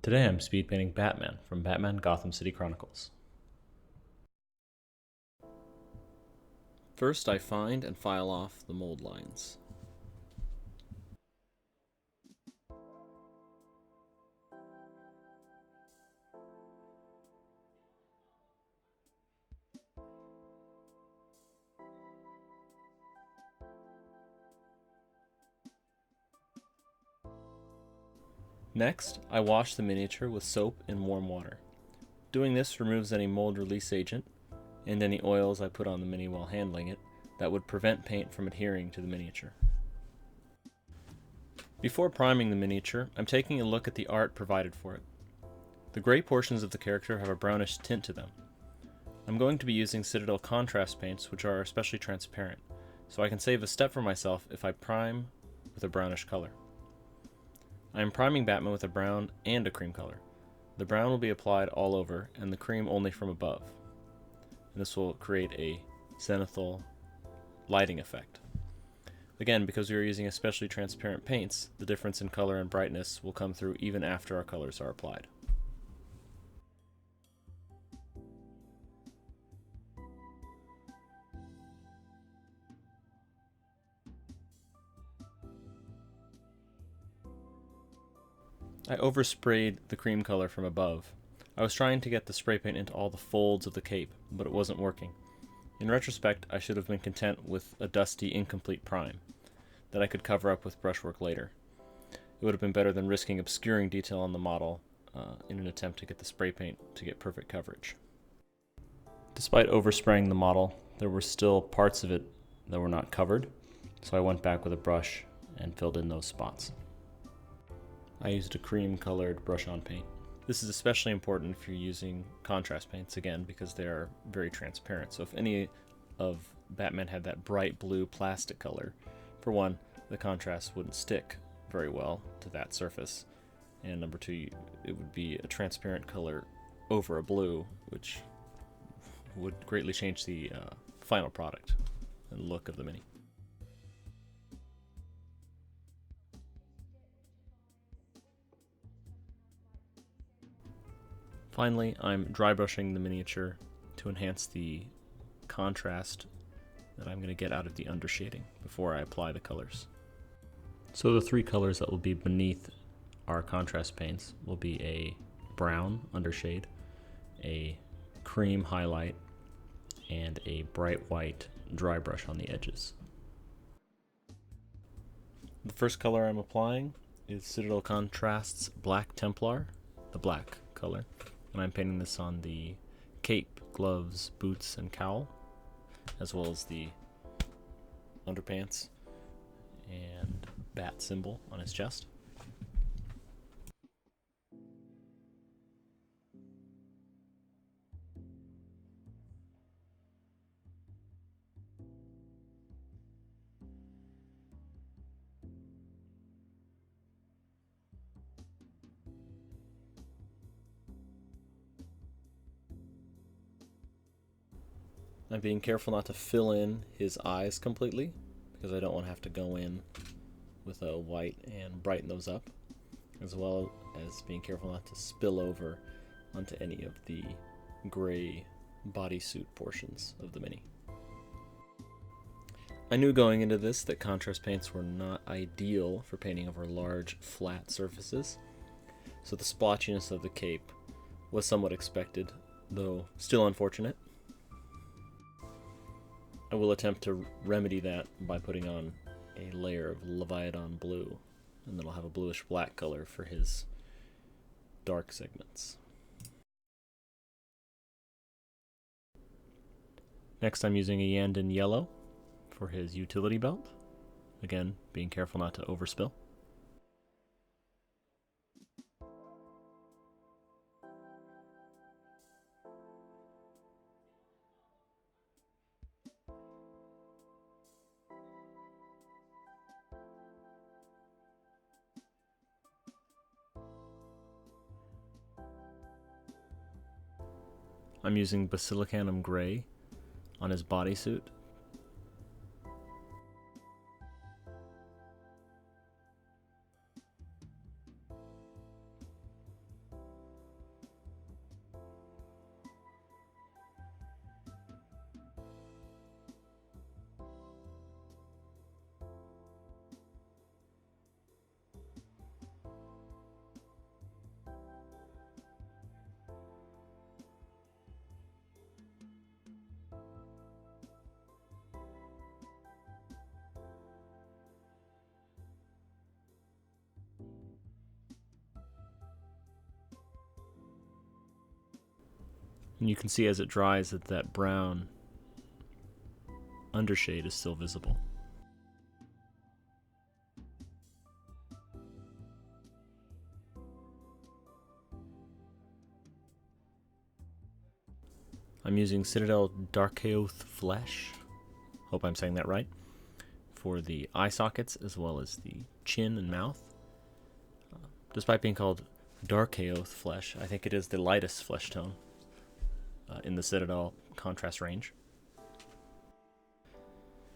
Today I'm speed painting Batman from Batman Gotham City Chronicles. First I find and file off the mold lines. Next, I wash the miniature with soap and warm water. Doing this removes any mold release agent and any oils I put on the mini while handling it that would prevent paint from adhering to the miniature. Before priming the miniature, I'm taking a look at the art provided for it. The gray portions of the character have a brownish tint to them. I'm going to be using Citadel contrast paints, which are especially transparent, so I can save a step for myself if I prime with a brownish color. I am priming Batman with a brown and a cream color. The brown will be applied all over, and the cream only from above. And this will create a zenithal lighting effect. Again, because we are using especially transparent paints, the difference in color and brightness will come through even after our colors are applied. I oversprayed the cream color from above. I was trying to get the spray paint into all the folds of the cape, but it wasn't working. In retrospect, I should have been content with a dusty, incomplete prime that I could cover up with brushwork later. It would have been better than risking obscuring detail on the model in an attempt to get the spray paint to get perfect coverage. Despite overspraying the model, there were still parts of it that were not covered, so I went back with a brush and filled in those spots. I used a cream-colored brush-on paint. This is especially important if you're using contrast paints, again, because they are very transparent. So if any of Batman had that bright blue plastic color, for one, the contrast wouldn't stick very well to that surface. And number two, it would be a transparent color over a blue, which would greatly change the final product and look of the mini. Finally, I'm dry brushing the miniature to enhance the contrast that I'm going to get out of the undershading before I apply the colors. So the three colors that will be beneath our contrast paints will be a brown undershade, a cream highlight, and a bright white dry brush on the edges. The first color I'm applying is Citadel Contrast's Black Templar, the black color. And I'm painting this on the cape, gloves, boots, and cowl, as well as the underpants and bat symbol on his chest. I'm being careful not to fill in his eyes completely, because I don't want to have to go in with a white and brighten those up, as well as being careful not to spill over onto any of the gray bodysuit portions of the mini. I knew going into this that contrast paints were not ideal for painting over large, flat surfaces, so the splotchiness of the cape was somewhat expected, though still unfortunate. I will attempt to remedy that by putting on a layer of Leviadon Blue, and then I'll have a bluish-black color for his dark segments. Next I'm using Iyanden Yellow for his utility belt, again being careful not to overspill. I'm using Basilicanum Grey on his bodysuit. And you can see as it dries that that brown undershade is still visible. I'm using Citadel Darkoath Flesh, hope I'm saying that right, for the eye sockets as well as the chin and mouth. Despite being called Darkoath Flesh, I think it is the lightest flesh tone in the Citadel contrast range.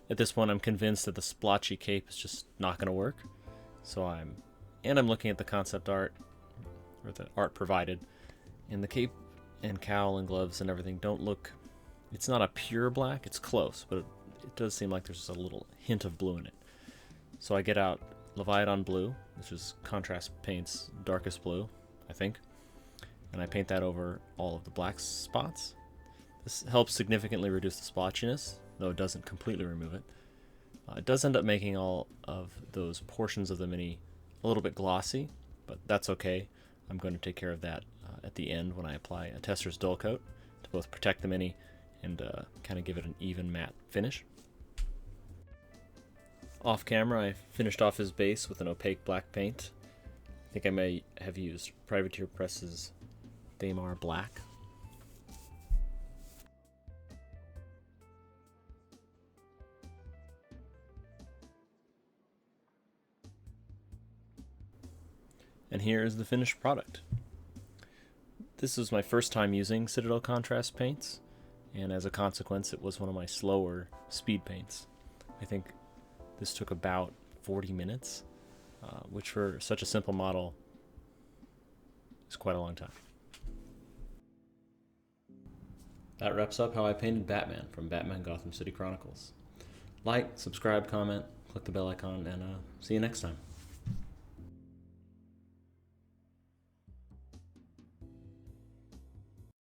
At this point, I'm convinced that the splotchy cape is just not going to work. So I'm looking at the concept art, or the art provided, and the cape and cowl and gloves and everything don't look, it's not a pure black, it's close, but it does seem like there's a little hint of blue in it. So I get out Leviadon Blue, which is Contrast Paints darkest blue, I think, and I paint that over all of the black spots. This helps significantly reduce the splotchiness, though it doesn't completely remove it. It does end up making all of those portions of the mini a little bit glossy, but that's okay. I'm going to take care of that at the end when I apply a Tester's Dull Coat to both protect the mini and kind of give it an even matte finish. Off camera, I finished off his base with an opaque black paint. I think I may have used Privateer Press's Thamar Black. And here is the finished product. This was my first time using Citadel Contrast paints, and as a consequence, it was one of my slower speed paints. I think this took about 40 minutes, which for such a simple model is quite a long time. That wraps up how I painted Batman from Batman Gotham City Chronicles. Like, subscribe, comment, click the bell icon, and see you next time.